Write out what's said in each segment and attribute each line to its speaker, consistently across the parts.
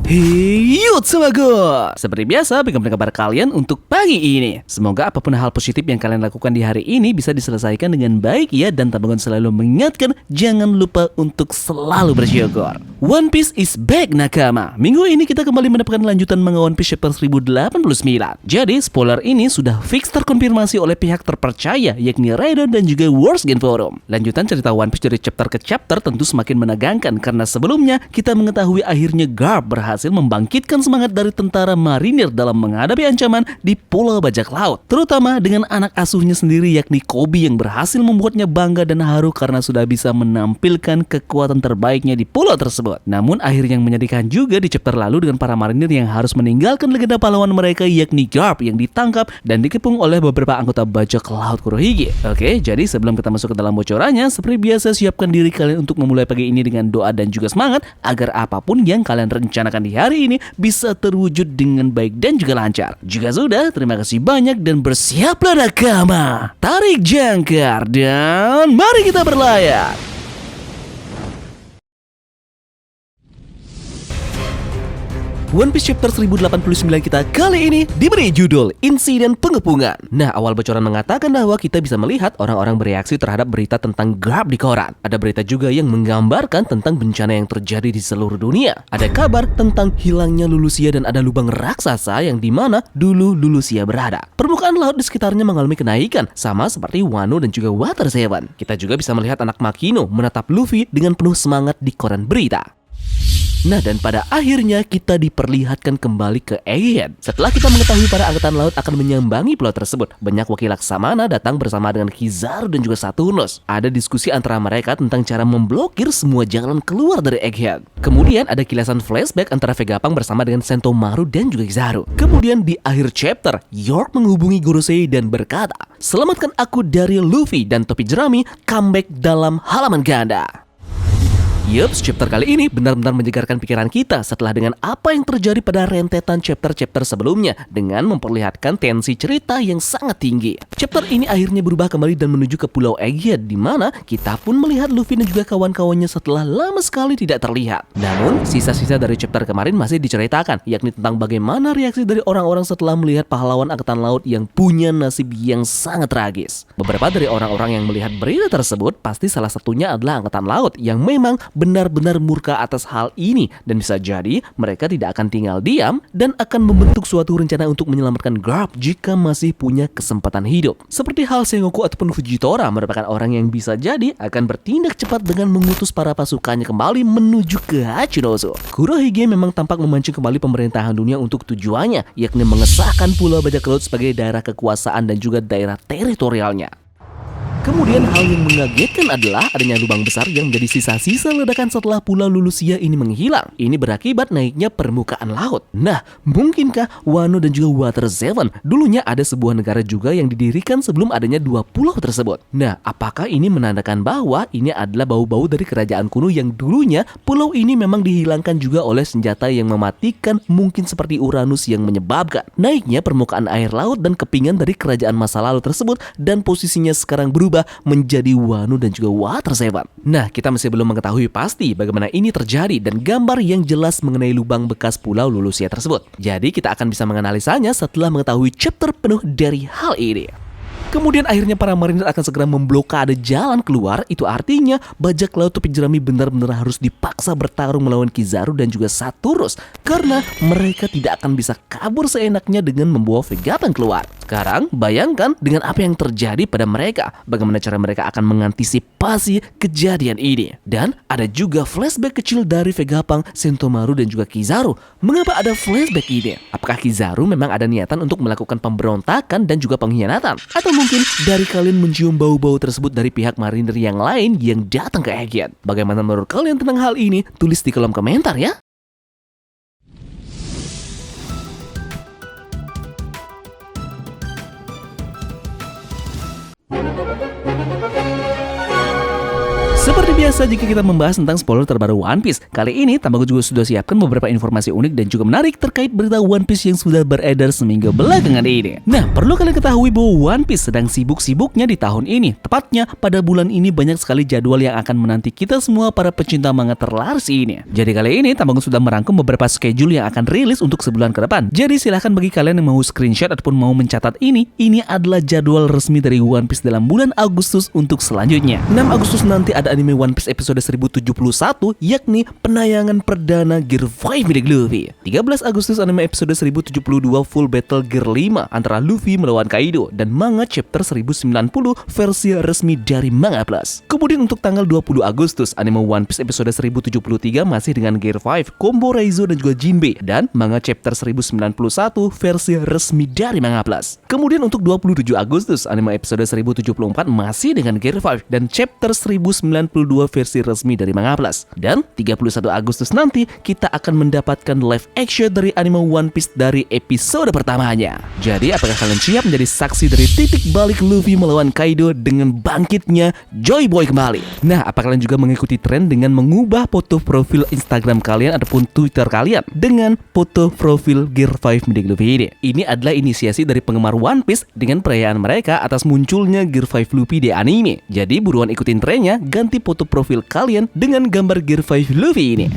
Speaker 1: Hey, Yotsumago! Seperti biasa, bagaimana kabar kalian untuk pagi ini? Semoga apapun hal positif yang kalian lakukan di hari ini bisa diselesaikan dengan baik ya, dan Tabungan selalu mengingatkan jangan lupa untuk selalu bersyukur. One Piece is back, nakama. Minggu ini kita kembali mendapatkan lanjutan manga One Piece chapter 1089. Jadi, spoiler ini sudah fix terkonfirmasi oleh pihak terpercaya, yakni Raiden dan juga Words Game Forum. Lanjutan cerita One Piece dari chapter ke chapter tentu semakin menegangkan karena sebelumnya kita mengetahui akhirnya Garp berhasil membangkitkan semangat dari tentara marinir dalam menghadapi ancaman di Pulau Bajak Laut, terutama dengan anak asuhnya sendiri yakni Koby yang berhasil membuatnya bangga dan haru karena sudah bisa menampilkan kekuatan terbaiknya di pulau tersebut. Namun akhir yang menyedihkan juga di chapter lalu dengan para marinir yang harus meninggalkan legenda pahlawan mereka yakni Garp yang ditangkap dan dikepung oleh beberapa anggota Bajak Laut Kurohige. Oke, jadi sebelum kita masuk ke dalam bocorannya, seperti biasa siapkan diri kalian untuk memulai pagi ini dengan doa dan juga semangat agar apapun yang kalian rencanakan di hari ini bisa terwujud dengan baik dan juga lancar. Jika sudah, terima kasih banyak dan bersiaplah nakama. Tarik jangkar dan mari kita berlayar. One Piece chapter 1089 kita kali ini diberi judul Insiden Pengepungan. Nah, awal bocoran mengatakan bahwa kita bisa melihat orang-orang bereaksi terhadap berita tentang Garp di koran. Ada berita juga yang menggambarkan tentang bencana yang terjadi di seluruh dunia. Ada kabar tentang hilangnya Lulusia dan ada lubang raksasa yang dimana dulu Lulusia berada. Permukaan laut di sekitarnya mengalami kenaikan, sama seperti Wano dan juga Water Seven. Kita juga bisa melihat anak Makino menatap Luffy dengan penuh semangat di koran berita. Nah, dan pada akhirnya kita diperlihatkan kembali ke Egghead. Setelah kita mengetahui para angkatan laut akan menyambangi pulau tersebut, banyak wakil Laksamana datang bersama dengan Kizaru dan juga Saturnus. Ada diskusi antara mereka tentang cara memblokir semua jalan keluar dari Egghead. Kemudian ada kilasan flashback antara Vegapunk bersama dengan Sentomaru dan juga Kizaru. Kemudian di akhir chapter, York menghubungi Gorosei dan berkata, "Selamatkan aku dari Luffy," dan topi jerami comeback dalam halaman ganda. Yups, chapter kali ini benar-benar menyegarkan pikiran kita setelah dengan apa yang terjadi pada rentetan chapter-chapter sebelumnya dengan memperlihatkan tensi cerita yang sangat tinggi. Chapter ini akhirnya berubah kembali dan menuju ke Pulau Egghead di mana kita pun melihat Luffy dan juga kawan-kawannya setelah lama sekali tidak terlihat. Namun, sisa-sisa dari chapter kemarin masih diceritakan, yakni tentang bagaimana reaksi dari orang-orang setelah melihat pahlawan angkatan laut yang punya nasib yang sangat tragis. Beberapa dari orang-orang yang melihat berita tersebut pasti salah satunya adalah angkatan laut yang memang benar-benar murka atas hal ini dan bisa jadi mereka tidak akan tinggal diam dan akan membentuk suatu rencana untuk menyelamatkan Garp jika masih punya kesempatan hidup. Seperti hal Sengoku ataupun Fujitora merupakan orang yang bisa jadi akan bertindak cepat dengan mengutus para pasukannya kembali menuju ke Hachinosu. Kurohige memang tampak memancing kembali pemerintahan dunia untuk tujuannya, yakni mengesahkan Pulau Bajak Laut sebagai daerah kekuasaan dan juga daerah teritorialnya. Kemudian hal yang mengagetkan adalah adanya lubang besar yang menjadi sisa-sisa ledakan setelah Pulau Lulusia ini menghilang. Ini berakibat naiknya permukaan laut. Nah, mungkinkah Wano dan juga Water Seven dulunya ada sebuah negara juga yang didirikan sebelum adanya dua pulau tersebut? Nah, apakah ini menandakan bahwa ini adalah bau-bau dari kerajaan kuno yang dulunya pulau ini memang dihilangkan juga oleh senjata yang mematikan, mungkin seperti Uranus yang menyebabkan naiknya permukaan air laut dan kepingan dari kerajaan masa lalu tersebut dan posisinya sekarang berubah menjadi Wano dan juga Water Seven. Nah, kita masih belum mengetahui pasti bagaimana ini terjadi dan gambar yang jelas mengenai lubang bekas Pulau Lulusia tersebut. Jadi kita akan bisa menganalisanya setelah mengetahui chapter penuh dari hal ini. Kemudian akhirnya para marinir akan segera memblokade jalan keluar. Itu artinya Bajak Laut Topi Jerami benar-benar harus dipaksa bertarung melawan Kizaru dan juga Saturnus karena mereka tidak akan bisa kabur seenaknya dengan membawa Vegapunk keluar. Sekarang bayangkan dengan apa yang terjadi pada mereka, bagaimana cara mereka akan mengantisipasi kejadian ini. Dan ada juga flashback kecil dari Vegapunk, Sentomaru dan juga Kizaru. Mengapa ada flashback ini? Apakah Kizaru memang ada niatan untuk melakukan pemberontakan dan juga pengkhianatan? Atau mungkin dari kalian mencium bau-bau tersebut dari pihak marinir yang lain yang datang ke Egghead? Bagaimana menurut kalian tentang hal ini? Tulis di kolom komentar ya. Seperti
Speaker 2: biasa jika kita membahas tentang spoiler terbaru One Piece, kali ini Tamago juga sudah siapkan beberapa informasi unik dan juga menarik terkait berita One Piece yang sudah beredar seminggu belakangan ini. Nah, perlu kalian ketahui bahwa One Piece sedang sibuk-sibuknya di tahun ini. Tepatnya pada bulan ini banyak sekali jadwal yang akan menanti kita semua para pecinta manga terlaris ini. Jadi kali ini Tamago sudah merangkum beberapa schedule yang akan rilis untuk sebulan ke depan. Jadi silahkan bagi kalian yang mau screenshot ataupun mau mencatat ini adalah jadwal resmi dari One Piece dalam bulan Agustus untuk selanjutnya. 6 Agustus nanti ada anime One Piece episode 1071, yakni penayangan perdana Gear 5 milik Luffy. 13 Agustus anime episode 1072 Full Battle Gear 5 antara Luffy melawan Kaido dan manga chapter 1090 versi resmi dari Manga Plus. Kemudian untuk tanggal 20 Agustus anime One Piece episode 1073 masih dengan Gear 5, Combo Raizo dan juga Jinbe dan manga chapter 1091 versi resmi dari Manga Plus. Kemudian untuk 27 Agustus anime episode 1074 masih dengan Gear 5 dan chapter 1092 versi resmi dari Manga Plus. Dan 31 Agustus nanti kita akan mendapatkan live action dari anime One Piece dari episode pertamanya. Jadi apakah kalian siap menjadi saksi dari titik balik Luffy melawan Kaido dengan bangkitnya Joy Boy kembali? Nah, apakah kalian juga mengikuti tren dengan mengubah foto profil Instagram kalian ataupun Twitter kalian dengan foto profil Gear 5 milik Luffy ini? Ini adalah inisiasi dari penggemar One Piece dengan perayaan mereka atas munculnya Gear 5 Luffy di anime. Jadi buruan ikutin trennya, ganti foto profil kalian dengan gambar Gear 5 Luffy ini.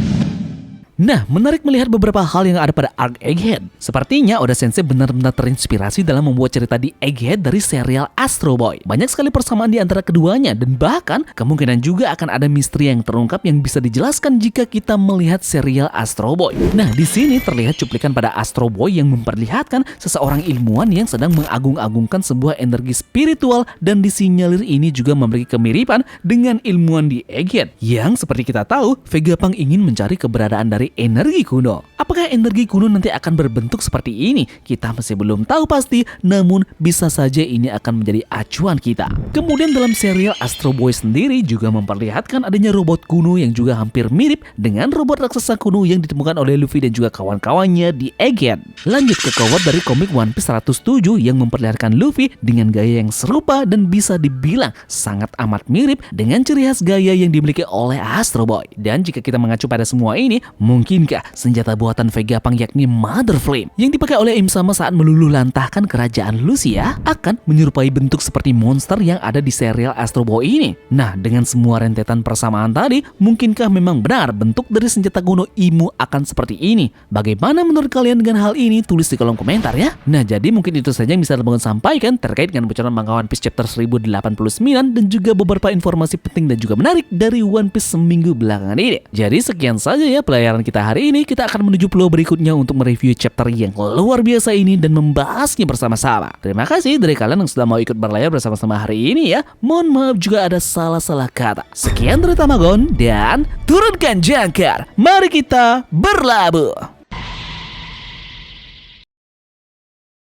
Speaker 2: Nah, menarik melihat beberapa hal yang ada pada arc Egghead. Sepertinya Oda Sensei benar-benar terinspirasi dalam membuat cerita di Egghead dari serial Astro Boy. Banyak sekali persamaan di antara keduanya dan bahkan kemungkinan juga akan ada misteri yang terungkap yang bisa dijelaskan jika kita melihat serial Astro Boy. Nah, di sini terlihat cuplikan pada Astro Boy yang memperlihatkan seseorang ilmuwan yang sedang mengagung-agungkan sebuah energi spiritual dan disinyalir ini juga memiliki kemiripan dengan ilmuwan di Egghead. Yang seperti kita tahu, Vegapunk ingin mencari keberadaan dari energi kuno. Apakah energi kuno nanti akan berbentuk seperti ini? Kita masih belum tahu pasti, namun bisa saja ini akan menjadi acuan kita. Kemudian dalam serial Astro Boy sendiri juga memperlihatkan adanya robot kuno yang juga hampir mirip dengan robot raksasa kuno yang ditemukan oleh Luffy dan juga kawan-kawannya di Egghead. Lanjut ke cover dari komik One Piece 107 yang memperlihatkan Luffy dengan gaya yang serupa dan bisa dibilang sangat amat mirip dengan ciri khas gaya yang dimiliki oleh Astro Boy. Dan jika kita mengacu pada semua ini, mungkinkah senjata buatan Vegapunk yakni Mother Flame yang dipakai oleh Im Sama saat meluluh lantahkan kerajaan Lucia akan menyerupai bentuk seperti monster yang ada di serial Astro Boy ini? Nah, dengan semua rentetan persamaan tadi, mungkinkah memang benar bentuk dari senjata kuno Imu akan seperti ini? Bagaimana menurut kalian dengan hal ini? Tulis di kolom komentar ya. Nah, jadi mungkin itu saja yang bisa teman-teman sampaikan terkait dengan bocoran manga One Piece chapter 1089 dan juga beberapa informasi penting dan juga menarik dari One Piece seminggu belakangan ini. Jadi sekian saja ya pelajaran kita hari ini. Kita akan menuju pulau berikutnya untuk mereview chapter yang luar biasa ini dan membahasnya bersama-sama. Terima kasih dari kalian yang sudah mau ikut berlayar bersama-sama hari ini ya. Mohon maaf juga ada salah-salah kata. Sekian dari Tamagon dan turunkan jangkar. Mari kita berlabuh.